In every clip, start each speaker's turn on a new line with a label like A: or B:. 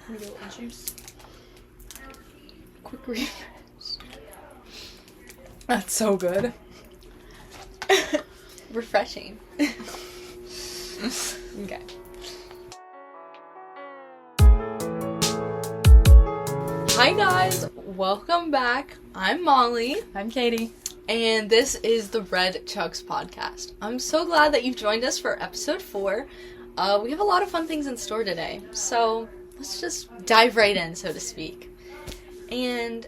A: Let me get a little juice. Quick refresh.
B: That's so good.
A: Refreshing. Okay. Hi guys, welcome back. I'm Molly.
B: I'm Katie.
A: And this is the Red Chucks podcast. I'm so glad that you've joined us for episode 4. We have a lot of fun things in store today, so let's just dive right in, so to speak. And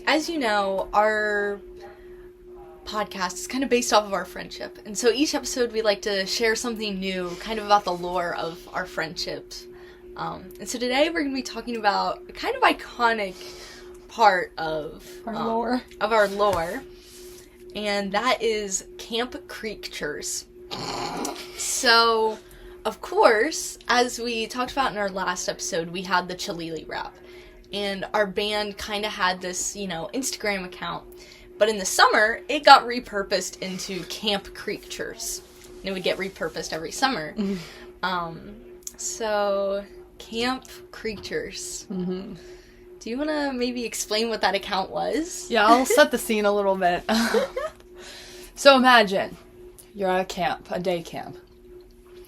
A: as you know, our podcast is kind of based off of our friendship. And so each episode we like to share something new, kind of about the lore of our friendships. And so today we're going to be talking about a kind of iconic part of our lore. And that is Camp Creatures. So, of course, as we talked about in our last episode, we had the Chilili rap. And our band kind of had this, Instagram account. But in the summer, it got repurposed into Camp Creatures. And it would get repurposed every summer. So, Camp Creatures. Mm-hmm. Do you want to maybe explain what that account was?
B: Yeah, I'll set the scene a little bit. So imagine you're at a camp, a day camp,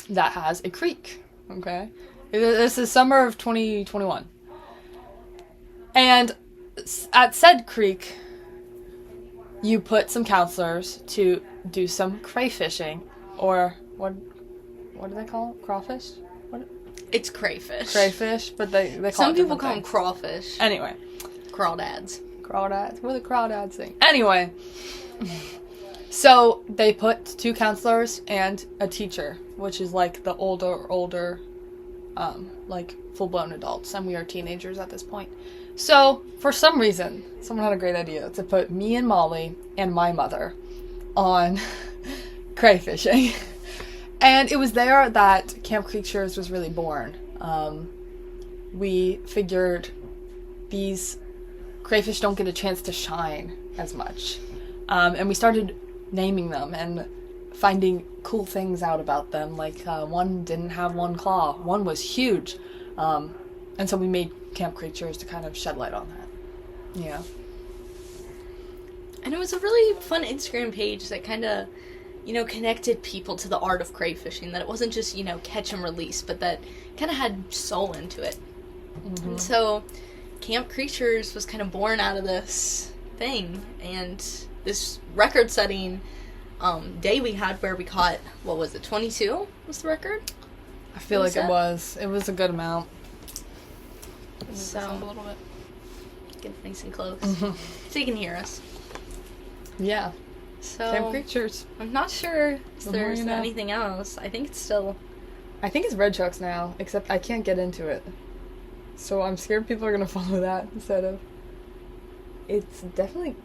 B: that has a creek, okay? This is summer of 2021. And at said creek, you put some counselors to do some crayfishing, or what do they call it? Crawfish?
A: It's crayfish.
B: Crayfish, but they call
A: Some
B: it
A: people call them
B: things.
A: crawfish.
B: Anyway.
A: Crawdads.
B: Crawdads. What are the crawdads thing? Anyway. So, they put 2 counselors and a teacher, which is like the older, like full-blown adults, and we are teenagers at this point. So, for some reason, someone had a great idea to put me and Molly and my mother on crayfishing. And it was there that Camp Creatures was really born. We figured these crayfish don't get a chance to shine as much. And we started naming them and finding cool things out about them. Like, one didn't have one claw. One was huge. And so we made Camp Creatures to kind of shed light on that. Yeah.
A: And it was a really fun Instagram page that kind of, connected people to the art of crayfishing. That it wasn't just, catch and release, but that kind of had soul into it. Mm-hmm. And so Camp Creatures was kind of born out of this thing. And this record-setting day we had where we caught, 22 was the record?
B: I feel like it was. It was a good amount.
A: So,
B: a little bit.
A: Get nice and close.
B: Mm-hmm.
A: So you can hear us.
B: Yeah.
A: So,
B: Camp Creatures.
A: I'm not sure if there's
B: you know.
A: anything else. I think it's still...
B: I think it's Red Chucks now, except I can't get into it. So I'm scared people are going to follow that instead of... It's definitely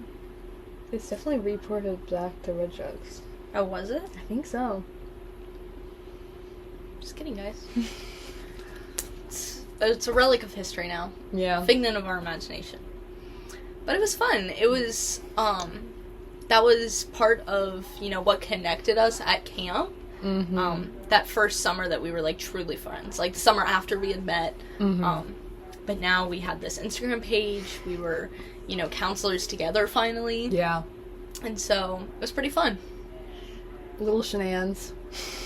B: reported back to Red Chucks.
A: Oh, was it?
B: I think so.
A: Just kidding, guys. It's a relic of history now.
B: Yeah.
A: Figment of our imagination. But it was fun. It was, that was part of, what connected us at camp.
B: Mm-hmm.
A: That first summer that we were, truly friends. Like, the summer after we had met.
B: Mm-hmm.
A: But now we had this Instagram page. We were, counselors together finally.
B: Yeah.
A: And so, it was pretty fun.
B: Little shenanigans.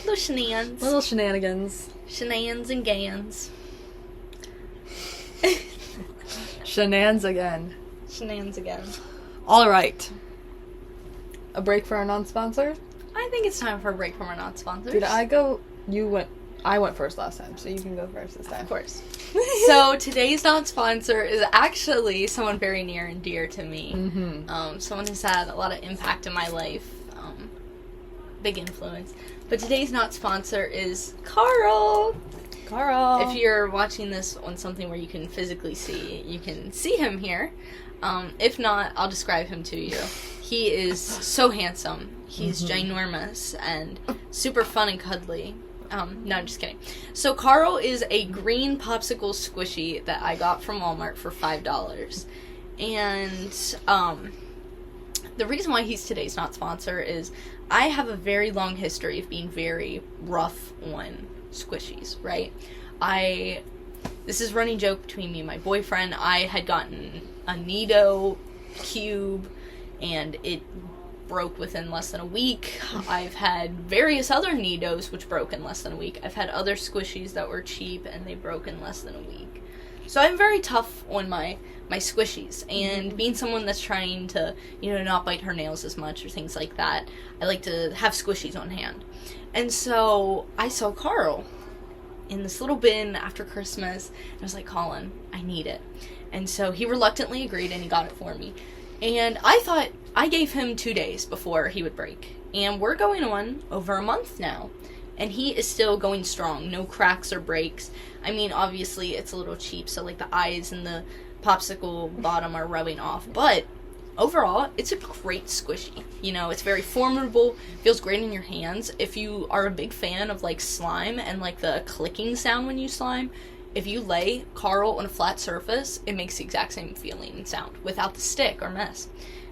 A: Little shenanigans.
B: Little shenanigans.
A: Shenanigans and gans.
B: Shenanigans again.
A: Shenanigans again.
B: All right. A break for our non-sponsor?
A: I think it's time for a break from our non-sponsors.
B: Did I go? You went. I went first last time, so you can go first this time.
A: Of course. So today's non-sponsor is actually someone very near and dear to me.
B: Mm-hmm.
A: Someone who's had a lot of impact in my life. Big influence. But today's non-sponsor is Carl.
B: Carl.
A: If you're watching this on something where you can physically see, you can see him here. If not, I'll describe him to you. He is so handsome. He's ginormous and super fun and cuddly. No, I'm just kidding. So Carl is a green popsicle squishy that I got from Walmart for $5. And the reason why he's today's not sponsor is I have a very long history of being very rough on squishies, right? I this is a running joke between me and my boyfriend. I had gotten a Nido cube, and it broke within less than a week. I've had various other Nidos which broke in less than a week. I've had other squishies that were cheap and they broke in less than a week. So I'm very tough on my squishies, and being someone that's trying to, not bite her nails as much or things like that, I like to have squishies on hand. And so I saw Carl in this little bin after Christmas, and I was like, Colin, I need it. And so he reluctantly agreed, and he got it for me. And I thought, I gave him 2 days before he would break. And we're going on over a month now. And he is still going strong. No cracks or breaks. I mean, obviously, it's a little cheap, so, like, the eyes and the popsicle bottom are rubbing off. But overall, it's a great squishy. It's very formidable, feels great in your hands. If you are a big fan of, like, slime and, like, the clicking sound when you slime, if you lay Carl on a flat surface, it makes the exact same feeling and sound without the stick or mess.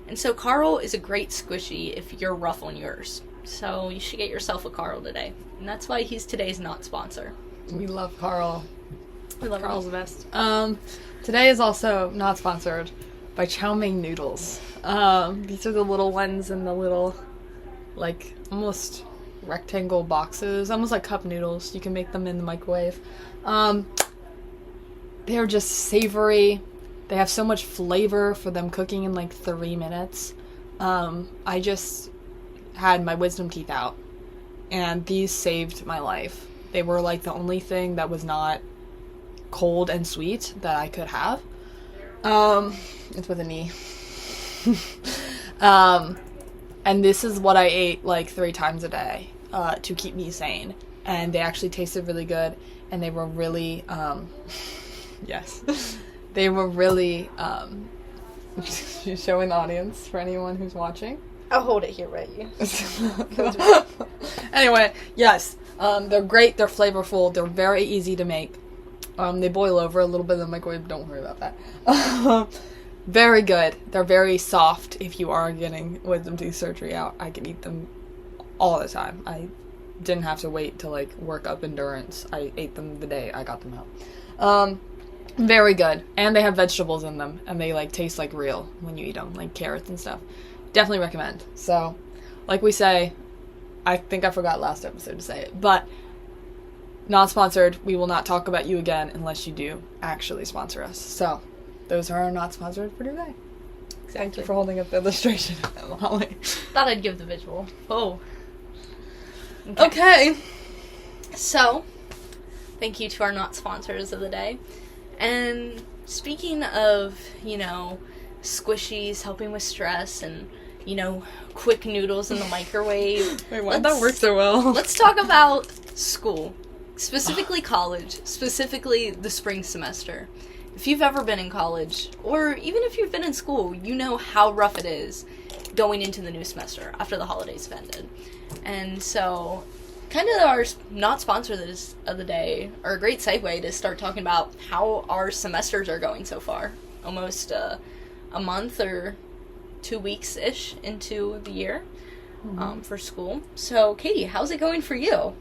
A: And so Carl is a great squishy if you're rough on yours. So you should get yourself a Carl today. And that's why he's today's not sponsor.
B: We love Carl.
A: We love
B: Carl's the best. Today is also not sponsored by Chow Mein noodles. These are the little ones in the little, like, almost rectangle boxes. Almost like cup noodles. You can make them in the microwave. They're just savory. They have so much flavor for them cooking in like 3 minutes. I just had my wisdom teeth out, and these saved my life. They were like the only thing that was not cold and sweet that I could have. It's with an E. And this is what I ate like 3 times a day to keep me sane. And they actually tasted really good, and they were really, yes. They were really, showing the audience for anyone who's watching.
A: I'll hold it here, ready.
B: Anyway, yes, they're great, they're flavorful, they're very easy to make. They boil over a little bit in the microwave, don't worry about that. Very good. They're very soft if you are getting wisdom teeth surgery out. I can eat them all the time. I didn't have to wait to, like, work up endurance. I ate them the day I got them out. Very good. And they have vegetables in them, and they, like, taste like real when you eat them, like carrots and stuff. Definitely recommend. So, like we say, I think I forgot last episode to say it, but not sponsored. We will not talk about you again unless you do actually sponsor us. So, those are our not sponsored for today.
A: Exactly.
B: Thank you for holding up the illustration, Molly.
A: Thought I'd give the visual. Oh.
B: Okay.
A: So, thank you to our not sponsors of the day. And speaking of, squishies helping with stress and, quick noodles in the microwave.
B: Wait, why did that work so well?
A: Let's talk about school. Specifically college. Specifically the spring semester. If you've ever been in college, or even if you've been in school, you know how rough it is going into the new semester after the holidays have ended. And so, kind of our not sponsor of the day, or a great segue to start talking about how our semesters are going so far. Almost a month or 2 weeks-ish into the year for school. So, Katie, how's it going for you?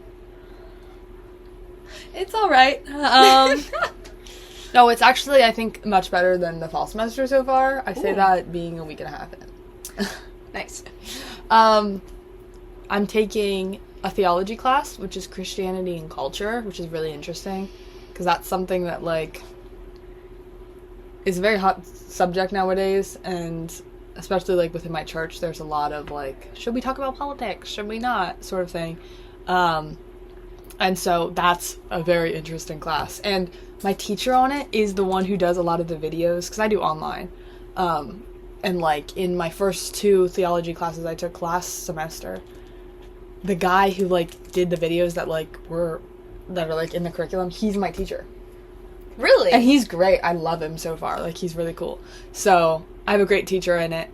B: It's alright. No, it's actually, I think, much better than the fall semester so far. I say that being a week and a half in.
A: Nice.
B: I'm taking a theology class, which is Christianity and culture, which is really interesting, because that's something that, like, is a very hot subject nowadays, and especially, like, within my church, there's a lot of, like, should we talk about politics? Should we not? Sort of thing. And so that's a very interesting class. And my teacher on it is the one who does a lot of the videos, because I do online. And, like, in my first 2 theology classes I took last semester, the guy who, like, did the videos that, like, are, like, in the curriculum, he's my teacher.
A: Really?
B: And he's great. I love him so far. Like, he's really cool. So, I have a great teacher in it.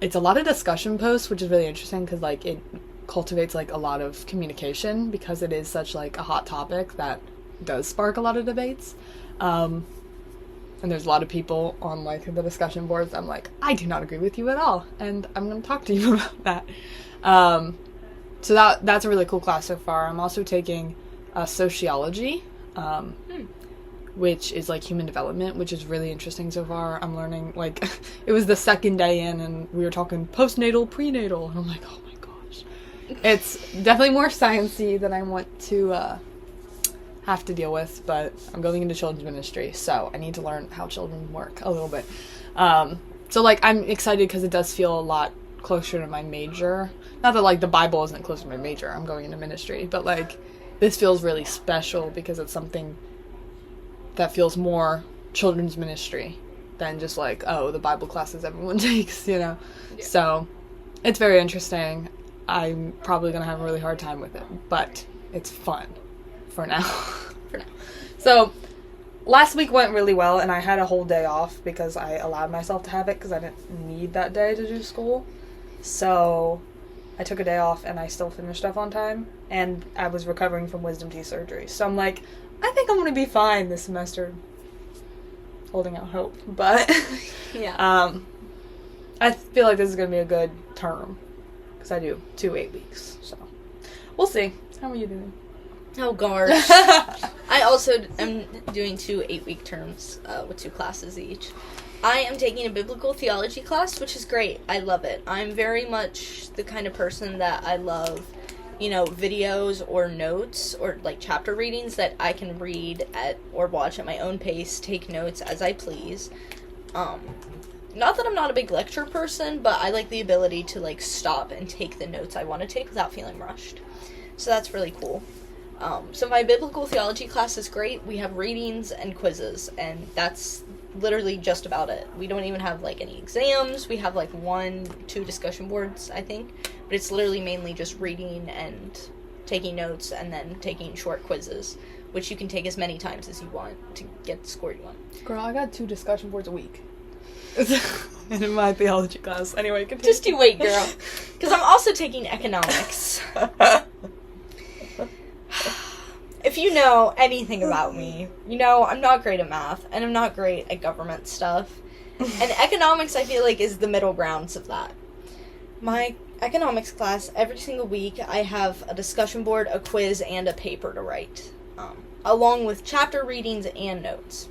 B: It's a lot of discussion posts, which is really interesting, because, like, it cultivates, like, a lot of communication, because it is such, like, a hot topic that does spark a lot of debates. And there's a lot of people on, like, the discussion boards. I'm like, I do not agree with you at all, and I'm going to talk to you about that. So that's a really cool class so far. I'm also taking sociology, which is like human development, which is really interesting so far. I'm learning, like, it was the second day in and we were talking postnatal, prenatal, and I'm like, oh my gosh. It's definitely more sciencey than I want to have to deal with, but I'm going into children's ministry, so I need to learn how children work a little bit. So like I'm excited because it does feel a lot closer to my major. Not that like the Bible isn't close to my major, I'm going into ministry, but like this feels really special because it's something that feels more children's ministry than just like, oh, the Bible classes everyone takes, you know? Yeah. So it's very interesting. I'm probably going to have a really hard time with it, but it's fun for now. For now. So last week went really well, and I had a whole day off because I allowed myself to have it because I didn't need that day to do school. So I took a day off, and I still finished stuff on time, and I was recovering from wisdom teeth surgery. So I'm like, I think I'm going to be fine this semester. Holding out hope. But
A: yeah.
B: I feel like this is going to be a good term because I do 2 8 weeks. So we'll see. How are you doing?
A: Oh gosh. I also am doing 2 8-week terms with 2 classes each. I am taking a biblical theology class, which is great. I love it. I'm very much the kind of person that I love, videos or notes or like chapter readings that I can read at or watch at my own pace, take notes as I please. Not that I'm not a big lecture person, but I like the ability to like stop and take the notes I want to take without feeling rushed. So that's really cool. So my biblical theology class is great. We have readings and quizzes, and that's literally just about it. We don't even have, like, any exams. We have, like, 1-2 discussion boards, I think. But it's literally mainly just reading and taking notes and then taking short quizzes, which you can take as many times as you want to get the score you want.
B: Girl, I got 2 discussion boards a week. In my theology class. Anyway, continue.
A: Just you wait, girl. Because I'm also taking economics. If you know anything about me, I'm not great at math, and I'm not great at government stuff. And economics, I feel like, is the middle grounds of that. My economics class, every single week, I have a discussion board, a quiz, and a paper to write, along with chapter readings and notes.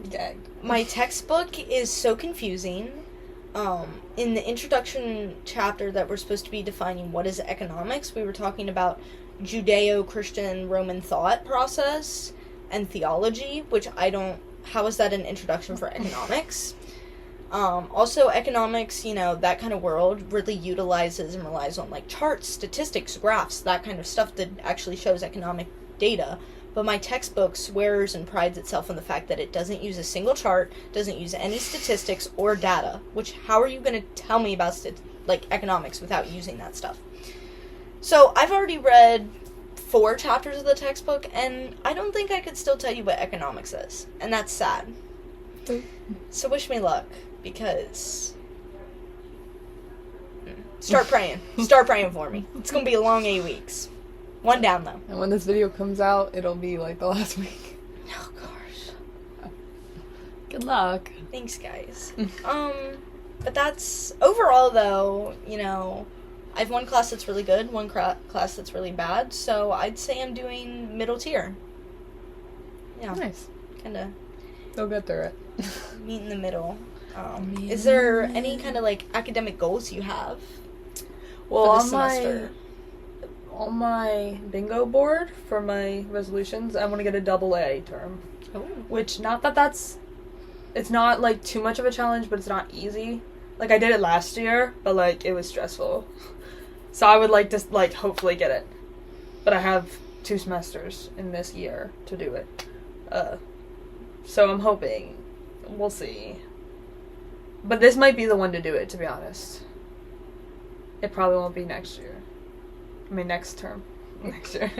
B: Gag.
A: My textbook is so confusing. In the introduction chapter that we're supposed to be defining what is economics, we were talking about Judeo-Christian Roman thought process and theology, which how is that an introduction for economics? Also, economics, that kind of world really utilizes and relies on, like, charts, statistics, graphs, that kind of stuff that actually shows economic data. But my textbook swears and prides itself on the fact that it doesn't use a single chart, doesn't use any statistics or data, which how are you going to tell me about, economics without using that stuff? So I've already read 4 chapters of the textbook, and I don't think I could still tell you what economics is. And that's sad. So wish me luck, because... Start praying. Start praying for me. It's going to be a long 8 weeks. 1 down, though.
B: And when this video comes out, it'll be, like, the last week.
A: Oh, gosh.
B: Good luck.
A: Thanks, guys. But that's... Overall, though, I have 1 class that's really good, 1 class that's really bad, so I'd say I'm doing middle tier. Yeah.
B: Nice.
A: Kinda...
B: They'll get through it.
A: Meet in the middle. Is there any kind of, academic goals you have for this semester?
B: On my bingo board for my resolutions, I want to get a AA term.
A: Oh.
B: Which, it's not, too much of a challenge, but it's not easy. I did it last year, but, it was stressful. So I would like to, hopefully get it. But I have 2 semesters in this year to do it. So I'm hoping. We'll see. But this might be the one to do it, to be honest. It probably won't be next year. Next term. Next year.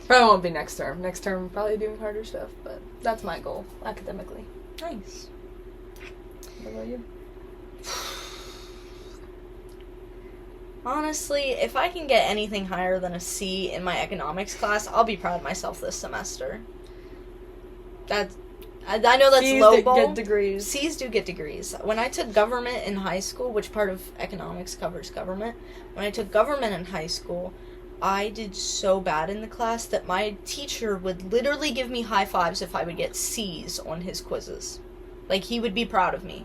B: Probably won't be next term. Next term, probably doing harder stuff, but that's my goal, academically.
A: Nice.
B: What about you?
A: Honestly, if I can get anything higher than a C in my economics class, I'll be proud of myself this semester. I know that's lowball.
B: C's get degrees.
A: C's do get degrees. When I took government in high school, which part of economics covers government, when I took government in high school, I did so bad in the class that my teacher would literally give me high fives if I would get C's on his quizzes. Like, he would be proud of me.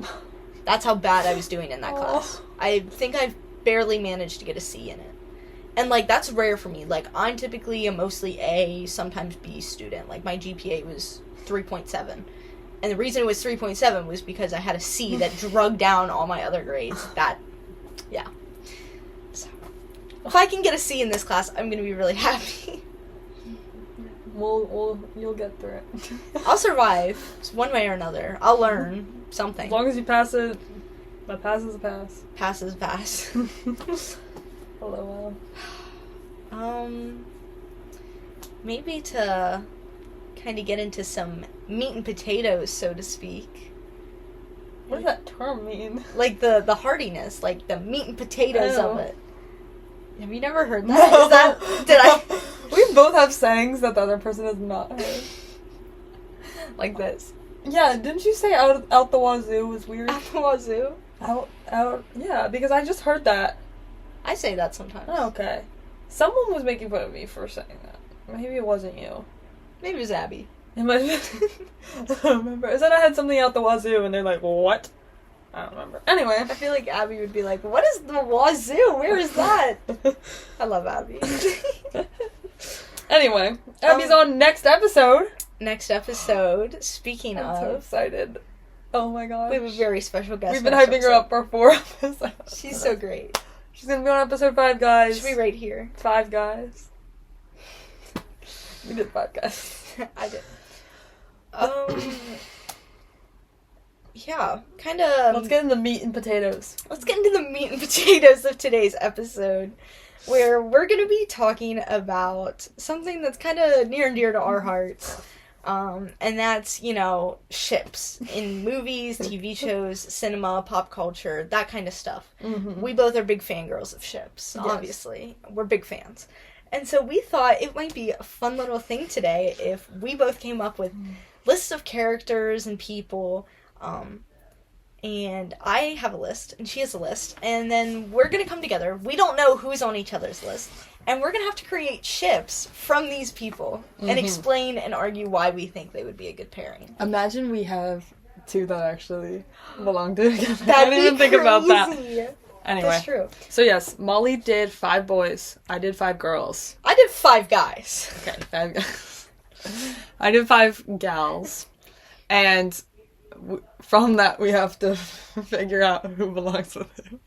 A: That's how bad I was doing in that class. I think I barely managed to get a C in it. And, like, that's rare for me. Like, I'm typically a mostly A, sometimes B student. Like, my GPA was 3.7. And the reason it was 3.7 was because I had a C that drug down all my other grades. Yeah. So, if I can get a C in this class, I'm going to be really happy.
B: You'll get through it.
A: I'll survive. It's one way or another. I'll learn something.
B: As long as you pass it, a pass is a pass.
A: Pass is pass.
B: Hello.
A: Maybe to kind of get into some meat and potatoes, so to speak.
B: What does that term mean?
A: Like the heartiness, like the meat and potatoes
B: Oh.
A: of it. Have you never heard that?
B: No. We both have sayings that the other person has not heard.
A: Like this?
B: Yeah, didn't you say out the wazoo was weird?
A: Out the wazoo?
B: Out, yeah, because I just heard that.
A: I say that sometimes.
B: Oh, okay. Someone was making fun of me for saying that. Maybe it wasn't you.
A: Maybe it was Abby.
B: It might have been. I don't remember. I said I had something out the wazoo, and they're like, what? I don't remember. Anyway.
A: I feel like Abby would be like, what is the wazoo? Where is that? I love Abby.
B: Anyway, Abby's on next episode.
A: Next episode, speaking
B: I'm so
A: of,
B: excited. Oh my gosh.
A: we have a very special guest.
B: We've been
A: next
B: hyping her
A: episode.
B: up for 4 episodes.
A: She's so great.
B: She's gonna be on episode 5, guys.
A: She'll be right here.
B: 5 guys. We did 5 guys.
A: I did. Yeah, kind of.
B: Let's get into meat and potatoes.
A: Let's get into the meat and potatoes of today's episode, where we're going to be talking about something that's kind of near and dear to our hearts. And that's, ships in movies, TV shows, cinema, pop culture, that kind of stuff.
B: Mm-hmm.
A: We both are big fangirls of ships,
B: Yes.
A: obviously. We're big fans. And so we thought it might be a fun little thing today if we both came up with lists of characters and people. And I have a list, and she has a list, and then we're going to come together. We don't know who's on each other's list. And we're going to have to create ships from these people and explain and argue why we think they would be a good pairing.
B: Imagine we have 2 that actually belong together. I
A: That'd
B: didn't
A: be
B: even think about that.
A: crazy.
B: Anyway.
A: That's true.
B: So yes, Molly did 5 boys. I did 5 girls.
A: I did 5 guys.
B: Okay, 5 guys. I did 5 gals. And from that, we have to figure out who belongs with who.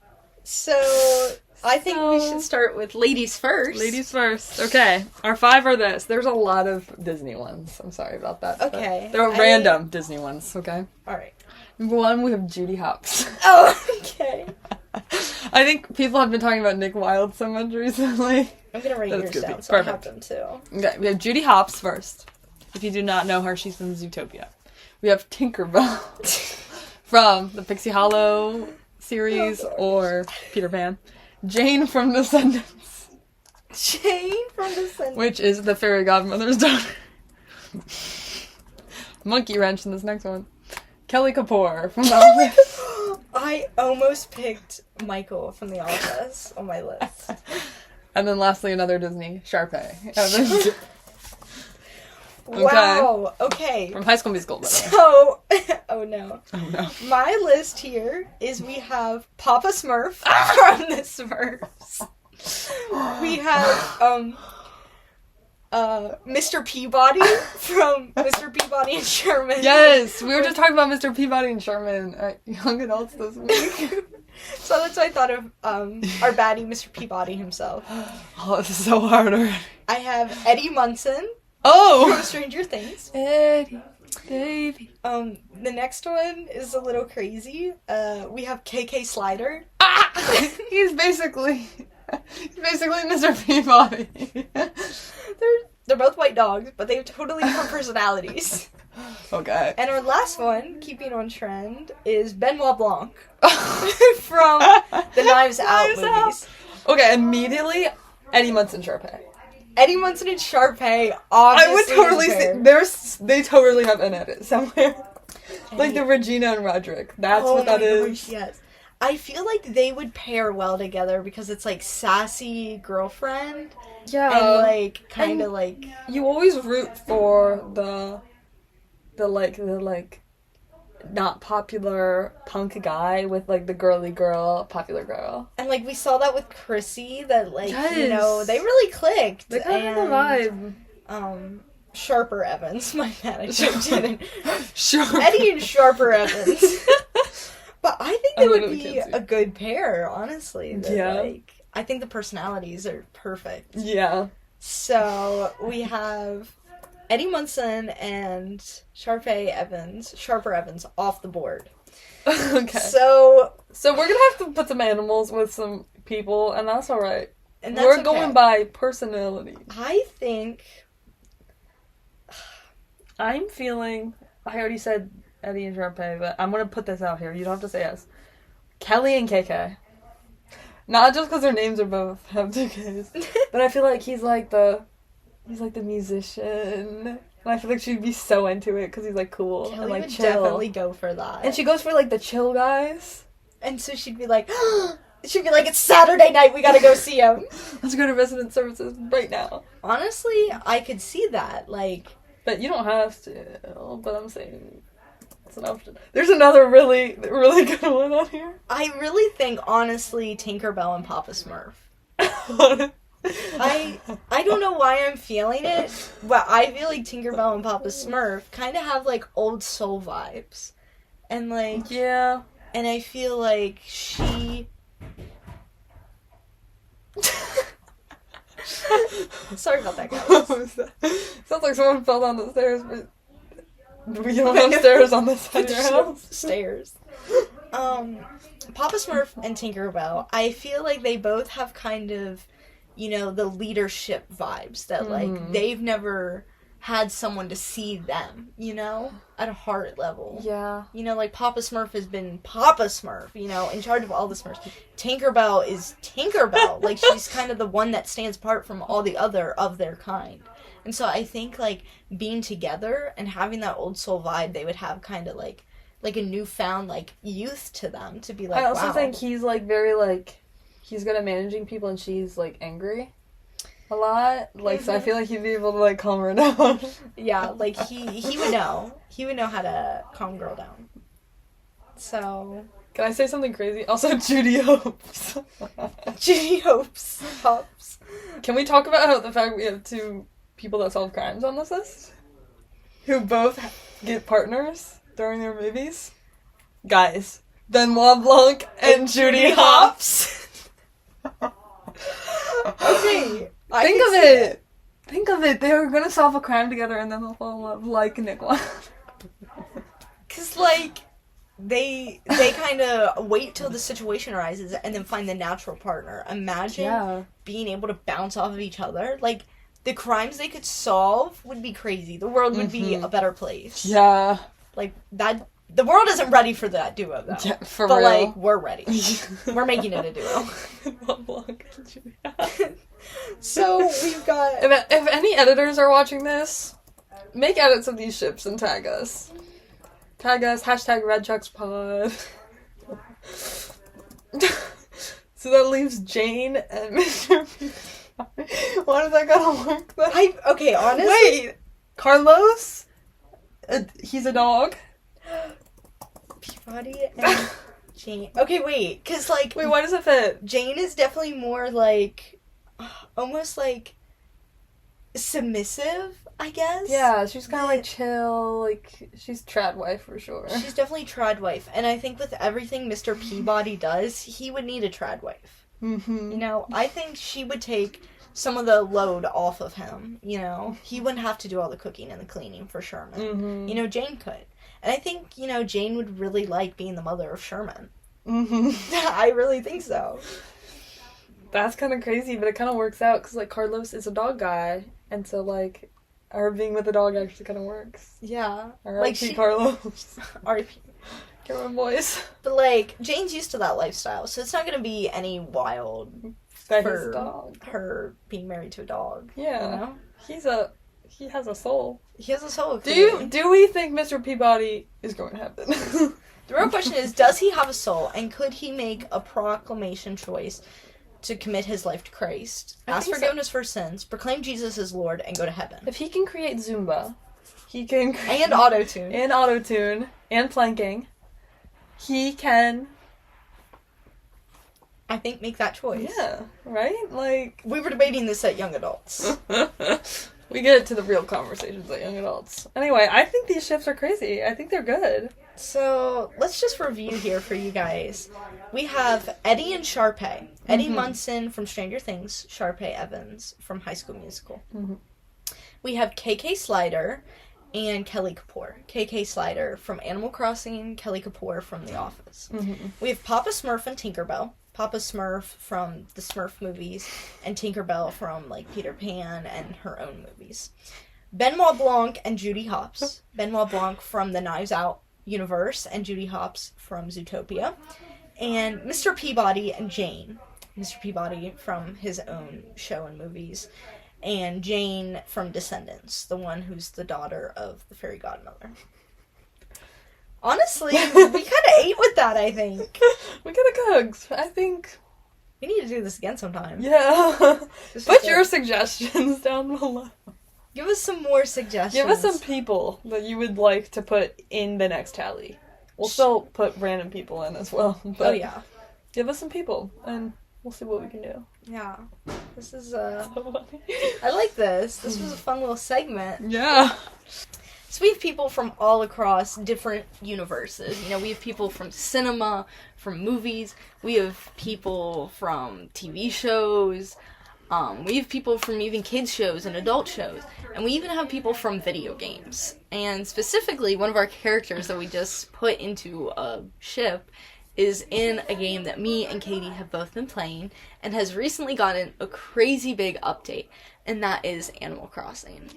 A: So, I think we should start with ladies first.
B: Ladies first. Okay, our 5 are this. There's a lot of Disney ones. I'm sorry about that. but
A: Okay.
B: They're random Disney ones, okay?
A: Alright.
B: Number 1, we have Judy Hopps.
A: Oh, okay.
B: I think people have been talking about Nick Wilde so much recently.
A: I'm gonna write
B: That's
A: yours
B: goofy.
A: down so I have
B: Perfect.
A: them too.
B: Okay, we have Judy Hopps first. If you do not know her, she's in Zootopia. We have Tinkerbell from the Pixie Hollow series or Peter Pan. Jane from Descendants,
A: Jane from Descendants.
B: which is the fairy godmother's daughter. Monkey Wrench in this next one. Kelly Kapoor from The Office.
A: I almost picked Michael from The Office on my list.
B: And then lastly, another Disney, Sharpay.
A: Wow. Okay.
B: From High School Musical, by the way.
A: So, oh no.
B: Oh no.
A: My list here is we have Papa Smurf from the Smurfs. We have Mr. Peabody from Mr. Peabody and Sherman.
B: Yes, we were just talking about Mr. Peabody and Sherman at Young Adults this week.
A: So that's what I thought of our baddie, Mr. Peabody himself.
B: Oh, this is so hard already.
A: I have Eddie Munson
B: Oh!
A: from Stranger Things.
B: Eddie, baby.
A: The next one is a little crazy. We have KK Slider.
B: Ah! He's basically Mr. Peabody.
A: They're both white dogs, but they have totally different personalities.
B: Okay.
A: And our last one, keeping on trend, is Benoit Blanc from the Knives Out movies.
B: Okay, immediately, Eddie Munson Sharpay.
A: Eddie Munson and Sharpay,
B: I
A: obviously.
B: would totally
A: is
B: see. They totally have an edit somewhere. Like the Regina and Roderick. That's what that is.
A: Gosh, yes.
C: I feel like they would pair well together because it's like sassy girlfriend
B: Yeah.
C: and like kind of like
B: you always root for the not popular punk guy with like the girly girl, popular girl.
C: and like we saw that with Chrissy that like you
B: Yes.
C: know they really clicked.
B: They kind of
C: and,
B: the vibe.
C: Sharper Evans, my manager didn't.
B: Sure.
C: Eddie and Sharper Evans. But I think they
B: I
C: would
B: literally
C: be
B: can't see.
C: a good pair, honestly. That,
B: Yeah.
C: Like, I think the personalities are perfect.
B: Yeah.
C: So we have Eddie Munson and Sharper Evans off the board.
B: Okay.
C: So
B: So we're gonna have to put some animals with some people, and that's alright.
C: and that's
B: We're
C: okay.
B: going by personality.
C: I think
B: I'm feeling. I already said Eddie and Sharpay, but I'm gonna put this out here. You don't have to say yes. Kelly and KK. Not just because their names are both have two Ks, but I feel like he's like the musician, and I feel like she'd be so into it because he's like cool
C: Kelly
B: and like
C: would
B: chill.
C: definitely go for that.
B: And she goes for like the chill guys.
C: And so she'd be like, it's Saturday night, we gotta go see him.
B: Let's go to resident services right now.
C: Honestly, I could see that. Like,
B: But you don't have to. But I'm saying it's an option. There's another really, really good one on here.
C: I really think, honestly, Tinkerbell and Papa Smurf. I don't know why I'm feeling it, but I feel like Tinkerbell and Papa Smurf kind of have, like, old soul vibes. And, like,
B: Yeah.
C: and I feel like she... Sorry about that, guys.
B: What was that? Sounds like someone fell down the stairs, but we don't have stairs on this side of your house.
C: Stairs. Papa Smurf and Tinkerbell, I feel like they both have kind of, you know, the leadership vibes that, like, they've never had someone to see them, you know, at a heart level.
B: Yeah.
C: You know, like, Papa Smurf has been Papa Smurf, you know, in charge of all the Smurfs. Tinkerbell is Tinkerbell. Like, she's kind of the one that stands apart from all the other of their kind. And so I think, like, being together and having that old soul vibe, they would have kind of, like a newfound, like, youth to them to be like,
B: I also
C: wow.
B: think he's like very like he's good at managing people, and she's like angry a lot. Like so, I feel like he'd be able to like calm her down.
C: Yeah, like, he would know. He would know how to calm girl down. So...
B: Can I say something crazy? Also, Judy Hopes.
C: Judy Hopes.
B: Can we talk about how the fact we have two people that solve crimes on this list, who both get partners during their movies? Guys, Benoit Blanc and Judy Hopps.
C: Okay.
B: Think of it. They were gonna solve a crime together, and then they'll fall in love like Nick Wilde.
C: Because, like, they kind of wait till the situation arises and then find the natural partner. Imagine being able to bounce off of each other. Like, the crimes they could solve would be crazy. The world would be a better place.
B: Yeah.
C: Like, that... The world isn't ready for that duo, though.
B: Yeah, for
C: but,
B: real.
C: like, we're ready. We're making it a duo.
B: Benoit Blanc and Judy Hopps.
C: So, we've got...
B: If any editors are watching this, make edits of these ships and tag us. Tag us, #RedChucksPod. So that leaves Jane and Mr. Peabody. Why is that gonna work then?
C: Okay, honestly...
B: Wait! Carlos? He's a dog?
C: Peabody and Jane... Okay, wait, because, like...
B: Wait, why does it fit?
C: Jane is definitely more, like... Almost, like... submissive, I guess?
B: Yeah, she's kind of like chill, like, she's trad wife for sure.
C: She's definitely trad wife, and I think with everything Mr. Peabody does, he would need a trad wife.
B: Mm-hmm.
C: You know, I think she would take some of the load off of him, you know? He wouldn't have to do all the cooking and the cleaning for Sherman.
B: Mm-hmm.
C: You know, Jane could. And I think, you know, Jane would really like being the mother of Sherman.
B: Mm-hmm.
C: I really think so.
B: That's kind of crazy, but it kind of works out, because, like, Carlos is a dog guy, and so, like, her being with a dog actually kind of works.
C: Yeah.
B: R.I.P. Carlos.
C: R.I.P.
B: Come on, boys.
C: But, like, Jane's used to that lifestyle, so it's not going to be any wild
B: That
C: for
B: he's a dog.
C: her being married to a dog.
B: Yeah.
C: You know?
B: He has a soul.
C: He has a soul.
B: Do we think Mr. Peabody is going to happen?
C: The real question is, does he have a soul, and could he make a proclamation choice to commit his life to Christ, ask forgiveness for his sins, proclaim Jesus as Lord, and go to heaven?
B: If he can create Zumba, he can...
C: And auto-tune.
B: And auto-tune. And planking. He can...
C: I think make that choice.
B: Yeah, right? Like...
C: We were debating this at Young Adults.
B: We get to the real conversations at Young Adults. Anyway, I think these ships are crazy. I think they're good.
C: So, let's just review here for you guys. We have Eddie and Sharpay. Eddie Munson from Stranger Things, Sharpay Evans from High School Musical.
B: Mm-hmm.
C: We have KK Slider and Kelly Kapoor. KK Slider from Animal Crossing, Kelly Kapoor from The Office.
B: Mm-hmm.
C: We have Papa Smurf and Tinkerbell. Papa Smurf from the Smurf movies, and Tinkerbell from, like, Peter Pan and her own movies. Benoit Blanc and Judy Hopps. Benoit Blanc from the Knives Out universe, and Judy Hopps from Zootopia. And Mr. Peabody and Jane. Mr. Peabody from his own show and movies. And Jane from Descendants, the one who's the daughter of the fairy godmother. Honestly, we kind of ate with that, I think.
B: We gotta cook. I think...
C: We need to do this again sometime.
B: Yeah. Put your suggestions down below.
C: Give us some more suggestions.
B: Give us some people that you would like to put in the next tally. We'll still put random people in as well. But
C: oh, yeah.
B: Give us some people, and we'll see what we can do.
C: Yeah. This is,
B: So funny.
C: I like this. This was a fun little segment.
B: Yeah.
C: So we have people from all across different universes. You know, we have people from cinema, from movies. We have people from TV shows. We have people from even kids shows and adult shows. And we even have people from video games. And specifically, one of our characters that we just put into a ship is in a game that me and Katie have both been playing and has recently gotten a crazy big update. And that is Animal Crossing.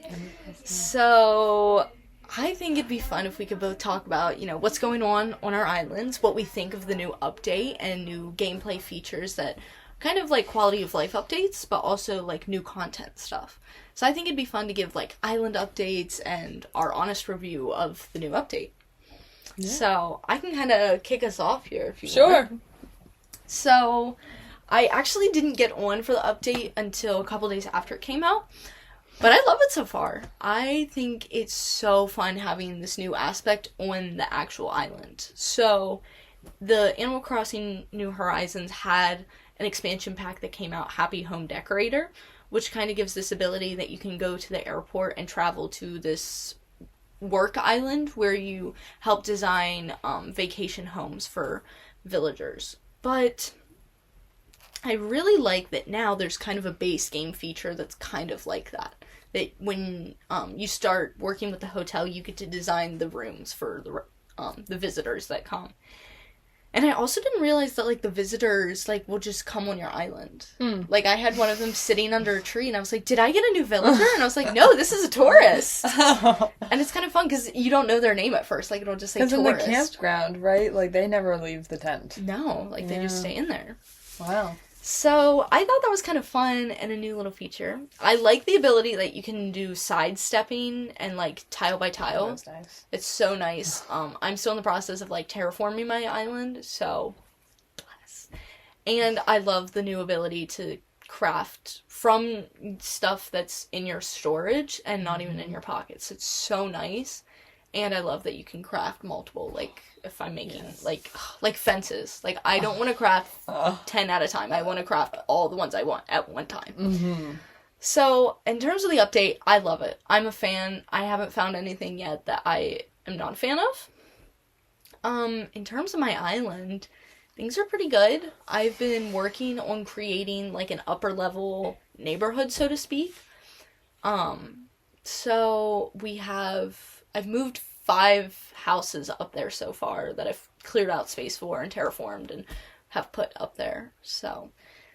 C: So... I think it'd be fun if we could both talk about, you know, what's going on our islands, what we think of the new update and new gameplay features that kind of like quality of life updates, but also like new content stuff. So I think it'd be fun to give like island updates and our honest review of the new update. Yeah. So I can kind of kick us off here if you want. So I actually didn't get on for the update until a couple days after it came out. But I love it so far. I think it's so fun having this new aspect on the actual island. So, the Animal Crossing New Horizons had an expansion pack that came out, Happy Home Decorator, which kind of gives this ability that you can go to the airport and travel to this work island where you help design vacation homes for villagers. But I really like that now there's kind of a base game feature that's kind of like that. That when you start working with the hotel, you get to design the rooms for the visitors that come. And I also didn't realize that, like, the visitors, like, will just come on your island. Like, I had one of them sitting under a tree, and I was like, did I get a new villager? And I was like, no, this is a tourist. And it's kind of fun, because you don't know their name at first. Like, it'll just say tourist.
B: Because in the campground, right? Like, they never leave the tent.
C: No, like, they just stay in there.
B: Wow.
C: So, I thought that was kind of fun and a new little feature. I like the ability that you can do sidestepping and, like, tile by tile.
B: That's nice.
C: It's so nice. I'm still in the process of, like, terraforming my island, so bless. And I love the new ability to craft from stuff that's in your storage and not even in your pockets. It's so nice. And I love that you can craft multiple, like, if I'm making, like fences. Like, I don't want to craft 10 at a time. I want to craft all the ones I want at one time.
B: Mm-hmm.
C: So, in terms of the update, I love it. I'm a fan. I haven't found anything yet that I am not a fan of. In terms of my island, things are pretty good. I've been working on creating, like, an upper level neighborhood, so to speak. So, I've moved 5 houses up there so far that I've cleared out space for and terraformed and have put up there. So,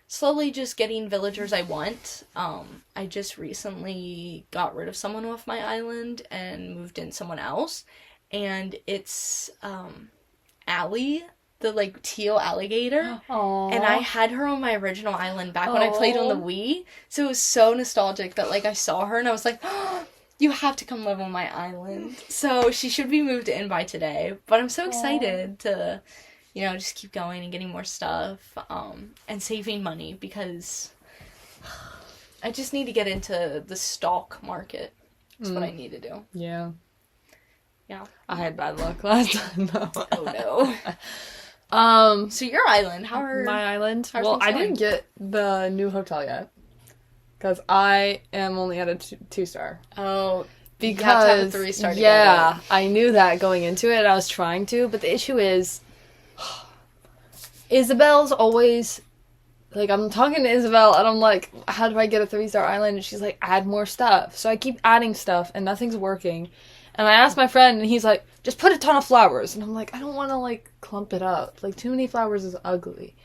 C: slowly just getting villagers I want. I just recently got rid of someone off my island and moved in someone else. And it's, Allie, the, like, teal alligator.
B: Aww.
C: And I had her on my original island back when I played on the Wii. So it was so nostalgic that, like, I saw her and I was like, oh,
A: you have to come live on my island. So she should be moved in by today. But I'm so excited to, just keep going and getting more stuff, and saving money because I just need to get into the stock market. That's what I need to do.
B: Yeah.
A: Yeah.
B: I had bad luck last time, though.
A: Oh, no. So your island, how are...
B: My island?
A: How's
B: Well,
A: things
B: I
A: going?
B: didn't get the new hotel yet. Because I am only at a 2-star.
A: Oh,
B: Because,
A: you have to have a 3-star to
B: yeah,
A: get it.
B: I knew that going into it. I was trying to. But the issue is, Isabel's always... Like, I'm talking to Isabel, and I'm like, how do I get a 3-star island? And she's like, add more stuff. So I keep adding stuff, and nothing's working. And I asked my friend, and he's like, just put a ton of flowers. And I'm like, I don't want to, like, clump it up. Like, too many flowers is ugly.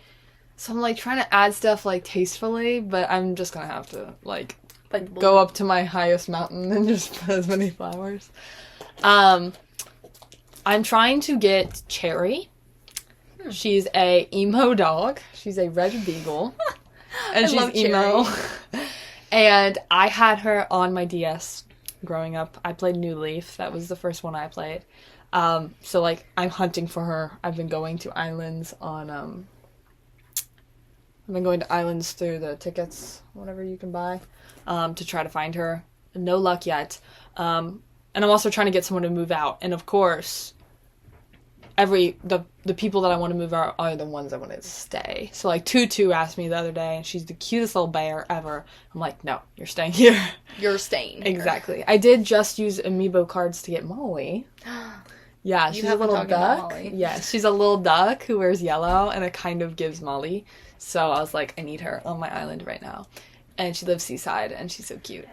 B: So I'm, like, trying to add stuff, like, tastefully, but I'm just gonna have to, like, go up to my highest mountain and just put as many flowers. I'm trying to get Cherry. She's a emo dog. She's a red beagle. And
A: I
B: she's
A: love
B: emo.
A: Cherry.
B: And I had her on my DS growing up. I played New Leaf. That was the first one I played. So, like, I'm hunting for her. I've been going to islands on, I've been going to islands through the tickets, whatever you can buy, to try to find her. No luck yet. And I'm also trying to get someone to move out. And, of course... the people that I want to move out are the ones I want to stay. So, like, Tutu asked me the other day, and she's the cutest little bear ever. I'm like, no, you're staying here.
A: You're staying here.
B: Exactly. I did just use Amiibo cards to get Molly. Yeah, she's a
A: have been
B: little
A: talking about
B: duck.
A: Molly.
B: Yeah, she's a little duck who wears yellow, and it kind of gives Molly. So I was like, I need her on my island right now. And she lives seaside, and she's so cute.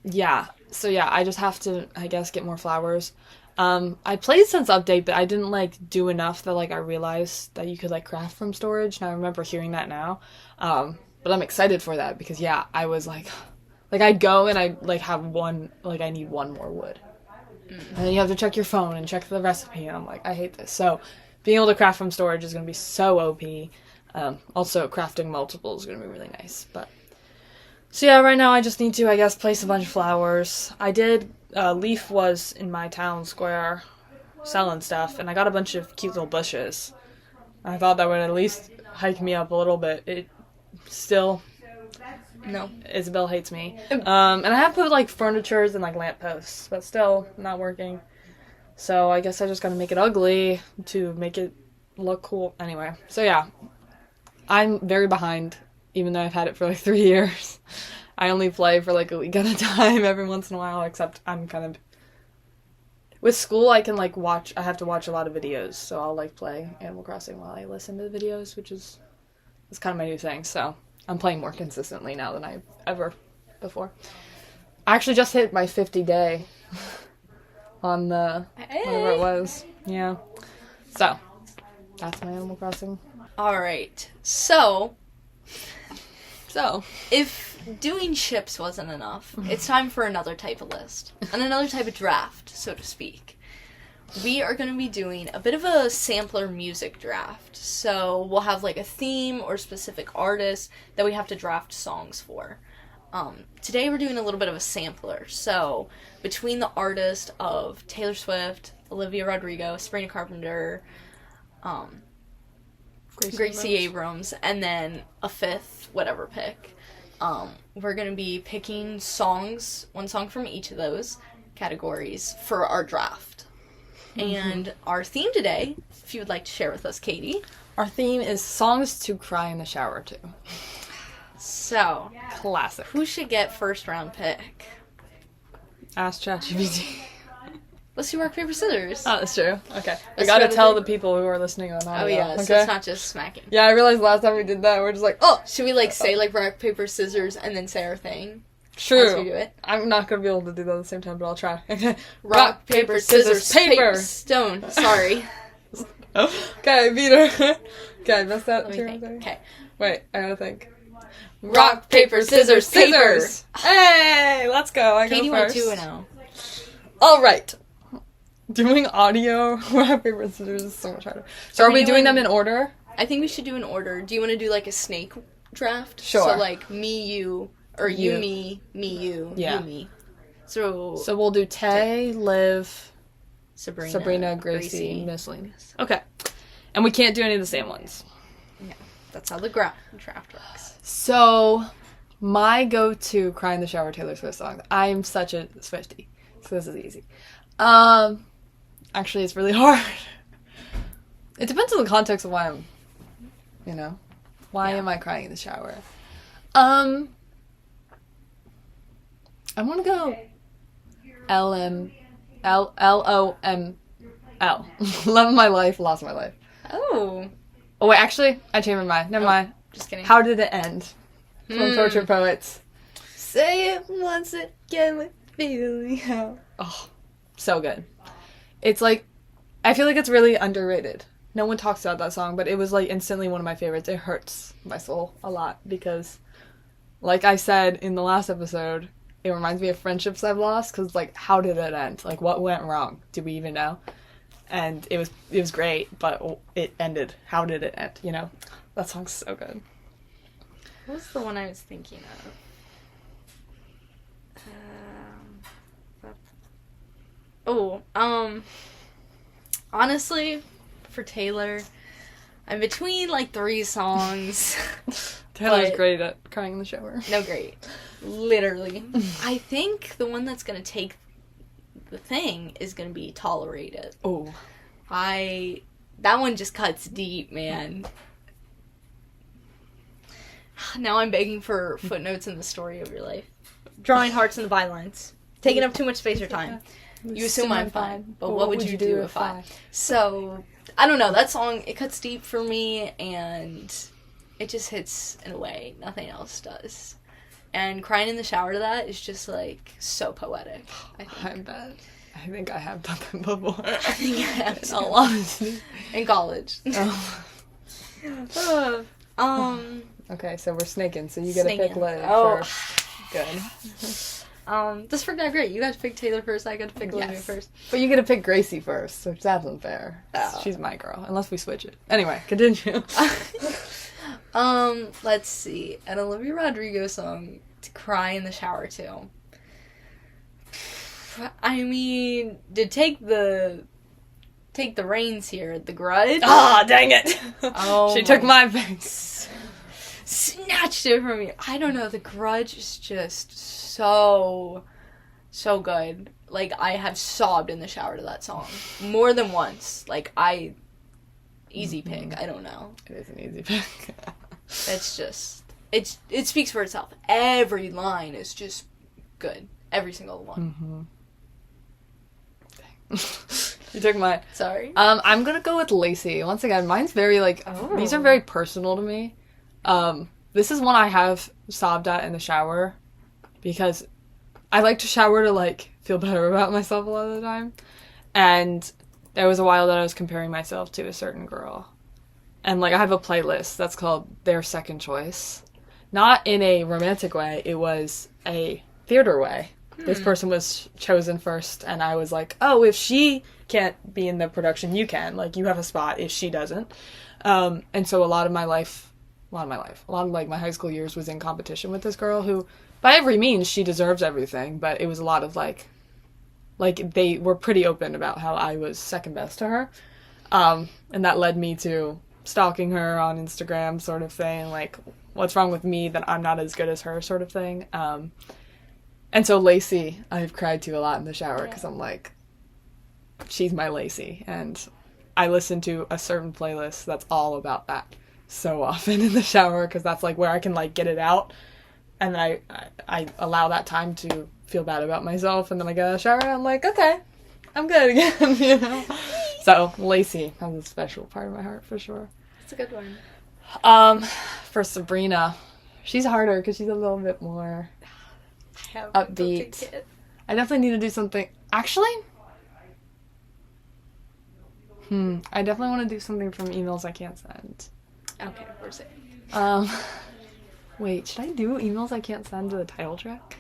B: Yeah. So, yeah, I just have to, I guess, get more flowers. I played since update, but I didn't, like, do enough that, like, I realized that you could, like, craft from storage, and I remember hearing that now. But I'm excited for that, because, yeah, I was, like, I'd go and I'd, like, have one, like, I need one more wood. And then you have to check your phone and check the recipe, and I'm like, I hate this. So, being able to craft from storage is going to be so OP. Also, crafting multiple is going to be really nice, but... So, yeah, right now I just need to, I guess, place a bunch of flowers. I did... Leaf was in my town square selling stuff, and I got a bunch of cute little bushes. I thought that would at least hike me up a little bit. It still...
A: No.
B: Isabel hates me. And I have put, like, furnitures and, like, lampposts, but still not working. So I guess I just gotta make it ugly to make it look cool. Anyway, so yeah. I'm very behind, even though I've had it for, like, 3 years. I only play for, like, a week at a time every once in a while, except I'm kind of... With school, I can, like, I have to watch a lot of videos, so I'll, like, play Animal Crossing while I listen to the videos, which is kind of my new thing, so I'm playing more consistently now than I ever before. I actually just hit my 50-day on the... whatever it was. Yeah. So, that's my Animal Crossing.
A: Alright, so...
B: So...
A: If doing ships wasn't enough, it's time for another type of list. And another type of draft, so to speak. We are going to be doing a bit of a sampler music draft. So we'll have like a theme or specific artist that we have to draft songs for. Today we're doing a little bit of a sampler. So between the artist of Taylor Swift, Olivia Rodrigo, Sabrina Carpenter, Gracie Abrams, and then a fifth, whatever pick. We're going to be picking songs, one song from each of those categories for our draft. And our theme today, if you would like to share with us, Katie.
B: Our theme is songs to cry in the shower to.
A: So,
B: Classic.
A: who should get first round pick?
B: Ask ChatGPT.
A: Let's do rock, paper, scissors.
B: Oh, that's true. Okay. We
A: Let's
B: gotta
A: go to
B: tell
A: the-
B: the people who are listening on audio.
A: Oh yeah,
B: okay?
A: so it's not just smacking.
B: Yeah, I realized last time we did that, we're just like, oh,
A: Should we like say like rock, paper, scissors and then say our thing?
B: true.
A: As we do it?
B: I'm not gonna be able to do that at the same time, but I'll try.
A: Rock, paper, scissors, paper, stone. Sorry.
B: Okay, beat her. Okay, I messed that
A: Let me
B: too.
A: think. Okay.
B: Wait, I gotta think.
A: Rock, paper, scissors, paper.
B: Hey, let's go. I
A: Katie
B: go
A: went
B: first.
A: 2-0.
B: All right. Doing audio rock paper scissors is so much harder. So are we doing them in order?
A: I think we should do an order. Do you want to do like a snake draft?
B: Sure.
A: So like me, you, Or you,
B: You.
A: me, you,
B: Yeah.
A: you, me. So
B: So we'll do Tay, Liv,
A: Sabrina,
B: Sabrina, Gracie, miscellaneous. Okay. And we can't do any of the same ones.
A: That's how the draft works.
B: So, my go-to Cry in the Shower Taylor Swift song. I'm such a Swiftie, so this is easy. Actually, it's really hard. It depends on the context of why I'm, why
A: Yeah.
B: am I crying in the shower? I want to go LOML. Love of my life, lost my life.
A: Oh,
B: Oh wait, actually, I changed my mind. Never mind.
A: just kidding.
B: How did it end? From Torture Poets.
A: Say it once again with feeling how.
B: Oh, so good. It's like, I feel like it's really underrated. No one talks about that song, but it was like instantly one of my favorites. It hurts my soul a lot because, like I said in the last episode, it reminds me of friendships I've lost because, like, how did it end? Like, what went wrong? Do we even know? And it was great, but it ended. How did it end? That song's so good.
A: What was the one I was thinking of? Honestly, for Taylor, I'm between like 3 songs.
B: Taylor's
A: But-
B: great at crying in the shower.
A: No, great. Literally. I think the one that's gonna take the thing is gonna be Tolerated.
B: Oh.
A: That one just cuts deep, man. Now I'm begging for footnotes in the story of your life. Drawing hearts in the bylines. Taking up too much space or time. You assume I'm fine, but what would you do if I? So, I don't know, that song, it cuts deep for me, and it just hits in a way nothing else does. And crying in the shower to that is just, like, so poetic, I think.
B: I bet. I think I have done that before.
A: I think I have
B: In
A: too.
B: all honesty.
A: In college.
B: Oh. Okay, so we're snaking, so you get to pick
A: Snaking.
B: Liv
A: Oh.
B: first. Good.
A: This worked out great. You guys picked Taylor first, I got to pick Olivia
B: Yes.
A: first.
B: But you get to pick Gracie first, which that's unfair.
A: Oh.
B: She's my girl, unless we switch it. Anyway, continue.
A: Let's see. An Olivia Rodrigo song to cry in the shower to. I mean, to take the reins here, The Grudge.
B: Ah, dang it!
A: Oh
B: She
A: my-
B: took my pick.
A: Snatched it from me. I don't know. The Grudge is just so good. Like, I have sobbed in the shower to that song more than once. Like, easy pick. I don't know.
B: It is an easy pick.
A: It's just it speaks for itself. Every line is just good. Every single one.
B: You took mine.
A: Sorry.
B: I'm gonna go with Lacey. Once again, mine's very these are very personal to me. This is one I have sobbed at in the shower because I like to shower to feel better about myself a lot of the time. And there was a while that I was comparing myself to a certain girl. And I have a playlist that's called Their Second Choice. Not in a romantic way, it was a theater way. This person was chosen first, and I was like, oh, if she can't be in the production, you can. You have a spot if she doesn't. And so a lot of my my high school years was in competition with this girl who, by every means, she deserves everything, but it was a lot of they were pretty open about how I was second best to her. And that led me to stalking her on Instagram sort of thing, what's wrong with me that I'm not as good as her sort of thing. And so Lacey, I've cried to a lot in the shower because I'm like, she's my Lacey. And I listen to a certain playlist that's all about that so often in the shower because that's where I can get it out. And then I allow that time to feel bad about myself. And then I get out of the shower and I'm like, okay, I'm good again, So Lacey has a special part of my heart for sure.
A: That's a good one.
B: For Sabrina, she's harder because she's a little bit more upbeat. I definitely need to do something. Actually, I definitely want to do something from Emails I Can't Send.
A: Okay, we're safe.
B: Wait, should I do Emails I Can't Send to the title track?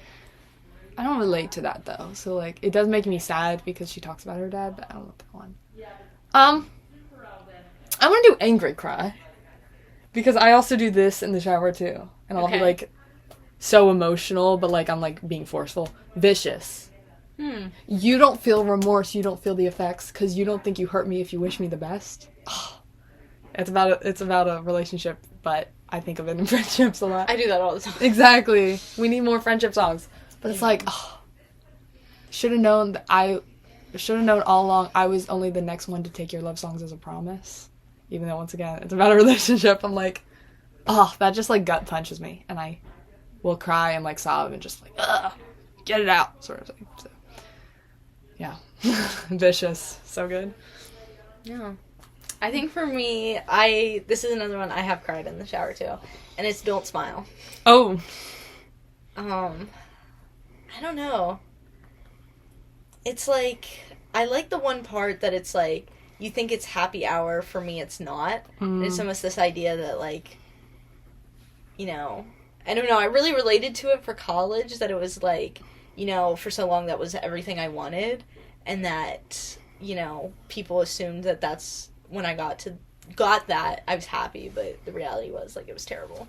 B: I don't relate to that though, so it does make me sad because she talks about her dad, but I don't want that one. I want to do Angry Cry because I also do this in the shower too, and I'll
A: Okay.
B: be so emotional, but like I'm like being forceful. Vicious.
A: Hmm.
B: You don't feel remorse, you don't feel the effects, because you don't think you hurt me if you wish me the best. It's about a relationship, but I think of it in friendships a lot.
A: I do that all the time.
B: Exactly. We need more friendship songs. But it's like, should have known all along I was only the next one to take your love songs as a promise. Even though, once again, it's about a relationship. I'm like, that just like gut punches me. And I will cry and like sob and just like, get it out, sort of thing. So, yeah. Vicious. So good.
A: Yeah. I think for me, this is another one I have cried in the shower too, and it's Don't Smile.
B: Oh.
A: I don't know. It's like, I like the one part that it's like, you think it's happy hour, for me it's not. It's almost this idea that like, you know, I don't know, I really related to it for college, that it was like, you know, for so long that was everything I wanted, and that, you know, people assumed that that's when I got that, I was happy, but the reality was, like, it was terrible.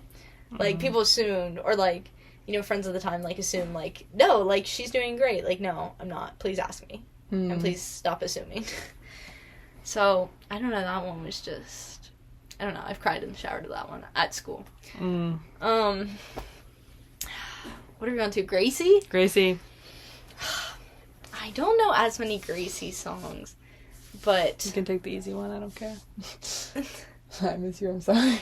A: Like, people assumed, or, like, you know, friends at the time, like, assumed, like, no, like, she's doing great. Like, no, I'm not. Please ask me. And please stop assuming. So, I don't know, that one was just, I don't know, I've cried in the shower to that one at school. What are we on to? Gracie?
B: Gracie.
A: I don't know as many Gracie songs, but...
B: You can take the easy one, I don't care. I miss you, I'm sorry.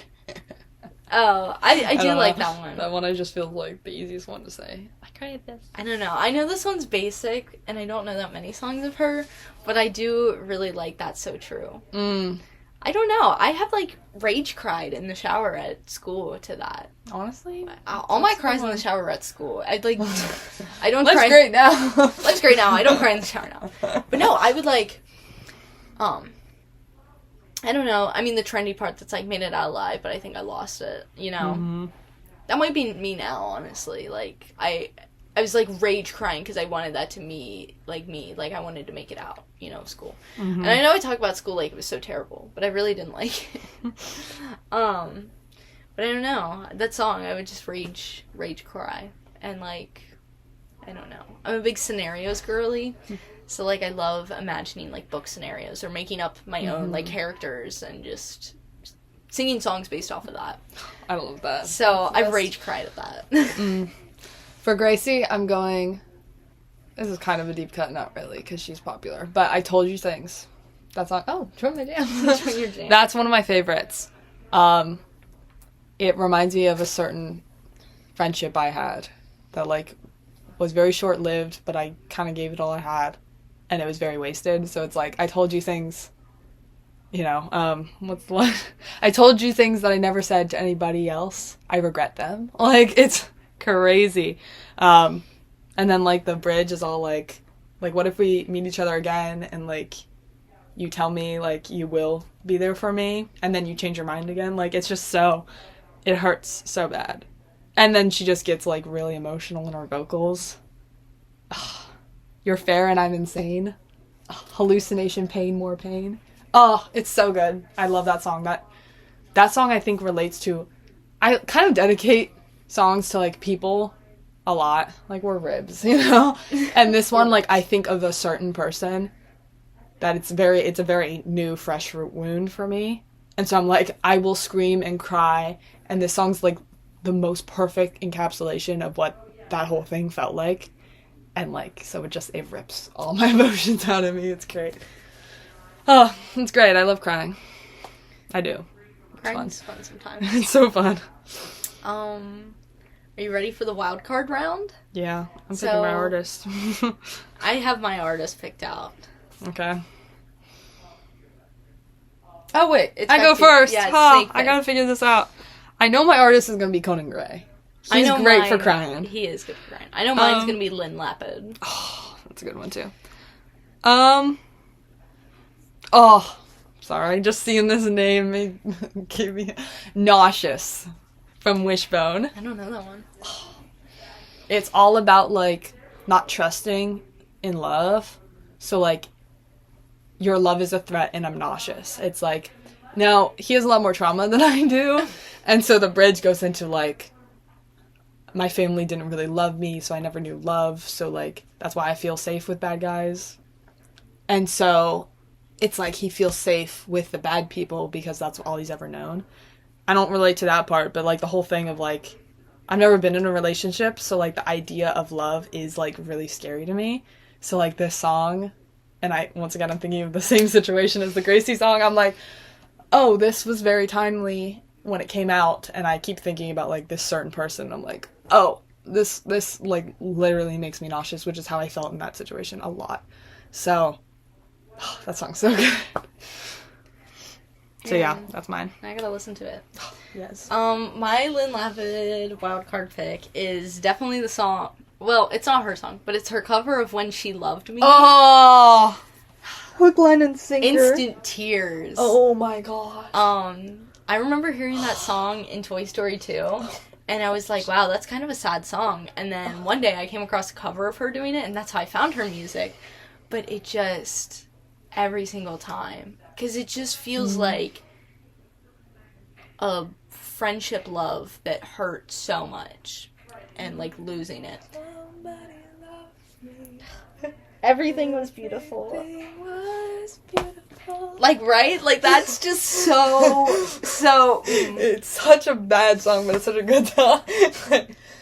A: Oh, I do like
B: know.
A: that one.
B: That one I just feel like the easiest one to say. I cried this.
A: I don't know. I know this one's basic, and I don't know that many songs of her, but I do really like That's So True. I don't know. I have, like, rage cried in the shower at school to that.
B: Honestly?
A: All my cries in the shower are at school. I don't
B: Life's
A: cry.
B: great now.
A: Life's great now. I don't cry in the shower now. But no, I would, like, I don't know. I mean, the trendy part that's, like, made it out alive, but I think I lost it, you know? That might be me now, honestly. Like, I was, like, rage crying because I wanted that to me. Like, I wanted to make it out, you know, of school. And I know I talk about school like it was so terrible, but I really didn't like it. But I don't know. That song, I would just rage cry. And, like, I don't know. I'm a big scenarios girly. So, like, I love imagining, like, book scenarios or making up my own, like, characters and just singing songs based off of that.
B: I love that.
A: So, I've rage cried at that.
B: For Gracie, I'm going... This is kind of a deep cut, not really, because she's popular. But I Told You Things. That song... Oh, Join My Jam.
A: Your jam.
B: That's one of my favorites. It reminds me of a certain friendship I had that, like, was very short-lived, but I kind of gave it all I had. And it was very wasted. So it's like, I told you things... You know, what's the one? I told you things that I never said to anybody else. I regret them. Like, it's crazy. And then, like, the bridge is all, like, what if we meet each other again and, like, you tell me, like, you will be there for me, and then you change your mind again? Like, it's just so... It hurts so bad. And then she just gets, like, really emotional in her vocals. You're fair and I'm insane. Hallucination, pain, more pain. Oh, it's so good. I love that song. That song, I think, relates to... I kind of dedicate songs to, like, people a lot. Like, we're ribs, you know? And this one, like, I think of a certain person that it's a very new, fresh wound for me. And so I'm like, I will scream and cry. And this song's, like, the most perfect encapsulation of what that whole thing felt like. And, like, so it rips all my emotions out of me. It's great. Oh, it's great. I love crying. I do.
A: Crying's fun sometimes.
B: It's so fun.
A: Are you ready for the wild card round?
B: Yeah, I'm picking my artist.
A: I have my artist picked out.
B: Okay. Oh, wait.
A: It's
B: I go first.
A: Yeah,
B: I gotta figure this out. I know my artist is gonna be Conan Gray. He's great for crying.
A: He is good for crying. I know mine's gonna be Lynn Lapid.
B: Oh, that's a good one, too. Oh, sorry. Just seeing this name gave me nauseous from Wishbone.
A: I don't know that one.
B: It's all about, like, not trusting in love. So, like, your love is a threat and I'm nauseous. It's like, now, he has a lot more trauma than I do. And so the bridge goes into, like, my family didn't really love me, so I never knew love, so, like, that's why I feel safe with bad guys. And so it's like he feels safe with the bad people because that's all he's ever known. I don't relate to that part, but, like, the whole thing of, like, I've never been in a relationship, so, like, the idea of love is, like, really scary to me. So, like, this song, and once again, I'm thinking of the same situation as the Gracie song, I'm like, oh, this was very timely when it came out, and I keep thinking about, like, this certain person. I'm like, oh, this, like, literally makes me nauseous, which is how I felt in that situation a lot. So, that song's so good. So, yeah, that's mine.
A: I gotta listen to it.
B: Yes.
A: My Lynn Lapid wildcard pick is definitely the song. Well, it's not her song, but it's her cover of When She Loved Me.
B: Oh! Hook, line, and sinker.
A: Instant tears.
B: Oh my god.
A: I remember hearing that song in Toy Story 2, and I was like, wow, that's kind of a sad song. And then one day I came across a cover of her doing it, and that's how I found her music. But it just, every single time, because it just feels like a friendship love that hurt so much, and, like, losing it.
C: Everything was beautiful.
A: Like, right? Like, that's just so...
B: It's such a bad song, but it's such a good song.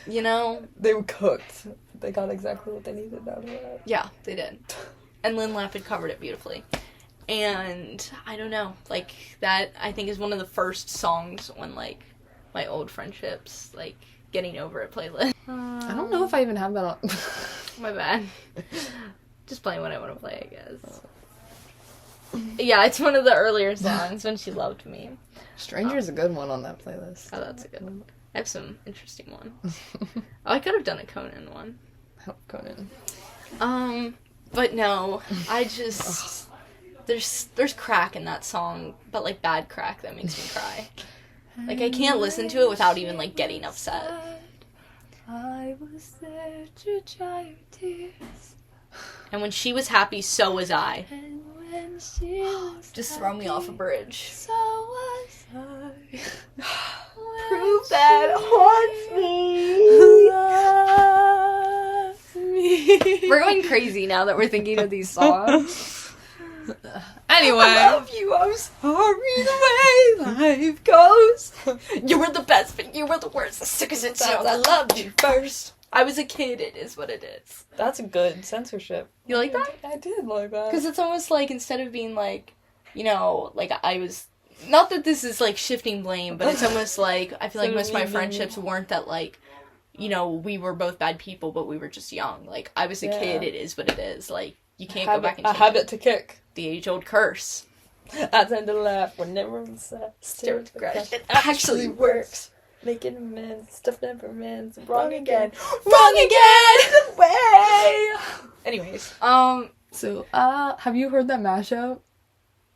A: You know?
B: They were cooked. They got exactly what they needed out of it.
A: Yeah, they did. And Lynn Lapid covered it beautifully. And, I don't know, like, that, I think, is one of the first songs when, like, my old friendships, like, getting over it playlist.
B: I don't know if I even have that on.
A: My bad. Just playing when I want to play, I guess. Yeah, it's one of the earlier songs, When She Loved Me.
B: Stranger's a good one on that playlist.
A: Oh, that's a good one. I have some interesting ones. Oh, I could have done a Conan one.
B: Conan.
A: But no, I just... There's crack in that song, but, like, bad crack that makes me cry. Like, I can't listen to it without even, like, getting upset.
B: I was there to dry your tears.
A: And when she was happy, so was I.
B: And when she was
A: Just throw me off a bridge.
B: so was I.
C: Prove that haunts me.
B: me.
A: We're going crazy now that we're thinking of these songs.
B: Anyway.
C: I love you. I'm sorry the way life goes.
A: You were the best, but you were the worst. As sick as it sounds, I loved you first. I was a kid, it is what it is.
B: That's a good censorship.
A: You like that?
B: I did like that.
A: Because it's almost like, instead of being like, you know, like I was... Not that this is, like, shifting blame, but it's almost like, I feel like most of my friendships weren't that, like, you know, we were both bad people, but we were just young. Like, I was a kid, it is what it is. Like, you can't go back and change
B: a habit to kick.
A: the age-old curse.
B: I tend to laugh whenever I'm sad.
A: Stare at the grass. It actually works.
B: Making amends, stuff never mends. Wrong again.
A: Wrong again!
C: Way.
A: Anyways,
B: So, have you heard that mashup?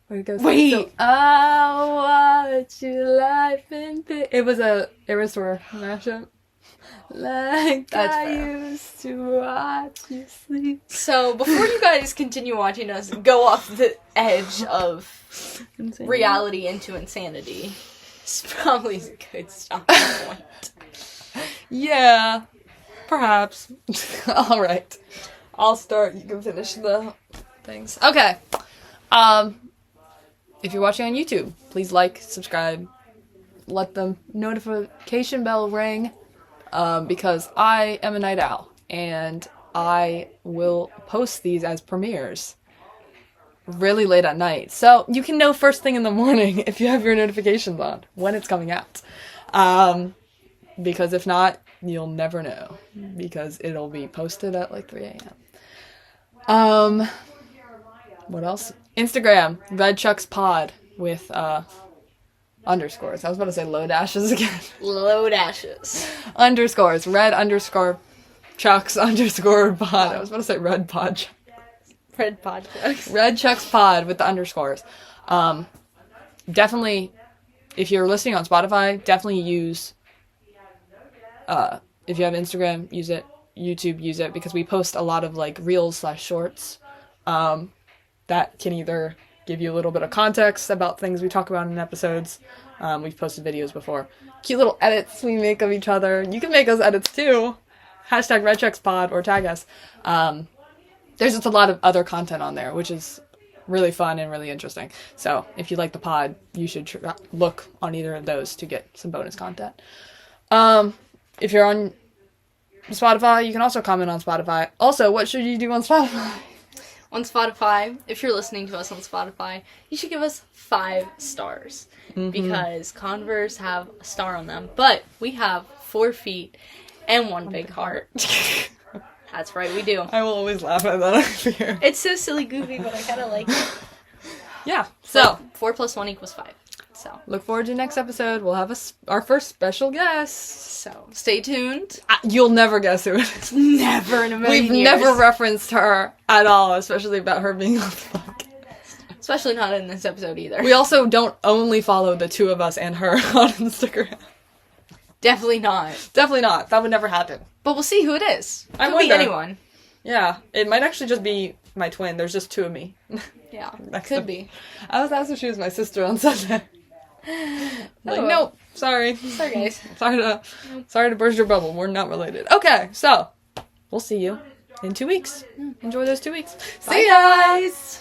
B: Where it goes,
A: Wait.
B: So, I watch your life in it was a Iristor mashup. Like
A: That's
B: I
A: fair.
B: used to watch you sleep.
A: so before you guys continue watching us go off the edge of
B: Insane.
A: reality into insanity, it's probably a good stopping point.
B: Yeah, perhaps. All right, I'll start. You can finish the things. Okay. If you're watching on YouTube, please like, subscribe, let the notification bell ring, because I am a night owl and I will post these as premieres really late at night. So you can know first thing in the morning if you have your notifications on when it's coming out. Because if not, you'll never know because it'll be posted at like 3 a.m. What else? Instagram, Red Chucks Pod with underscores. I was about to say low dashes again.
A: Low dashes.
B: Underscores. Red underscore Chucks underscore pod. I was about to say red pod.
A: Red podcast.
B: Red Chucks Pod with the underscores. Definitely, if you're listening on Spotify, definitely use, if you have Instagram, use it. YouTube, use it. Because we post a lot of, like, reels/shorts. That can either give you a little bit of context about things we talk about in episodes. We've posted videos before. Cute little edits we make of each other. You can make us edits too. Hashtag RedChucksPod or tag us. There's just a lot of other content on there, which is really fun and really interesting. So if you like the pod, you should look on either of those to get some bonus content. If you're on Spotify, you can also comment on Spotify. Also, what should you do on Spotify?
A: On Spotify, if you're listening to us on Spotify, you should give us 5 stars. Because Converse have a star on them. But we have 4 feet and 1 big heart. That's right, we do.
B: I will always laugh at that.
A: It's so silly goofy, but I kind of like it.
B: Yeah, so
A: 4 plus 1 equals 5. So
B: look forward to next episode. We'll have our first special guest.
A: So stay tuned.
B: You'll never guess who it is.
A: Never in a million
B: We've
A: years.
B: never referenced her at all, especially about her being on the podcast.
A: Especially not in this episode either.
B: We also don't only follow the 2 of us and her on Instagram.
A: Definitely not.
B: Definitely not. That would never happen.
A: But we'll see who it is.
B: I
A: Could be
B: wonder.
A: anyone.
B: Yeah, it might actually just be my twin. There's just 2 of me.
A: Yeah,
B: Next
A: could
B: up.
A: be.
B: I was asked if she was my sister on Sunday. Like,
A: Oh.
B: nope, sorry.
A: Sorry, guys.
B: Sorry to burst your bubble. We're not related. Okay, so we'll see you in 2 weeks. Enjoy those 2 weeks.
A: See ya, guys!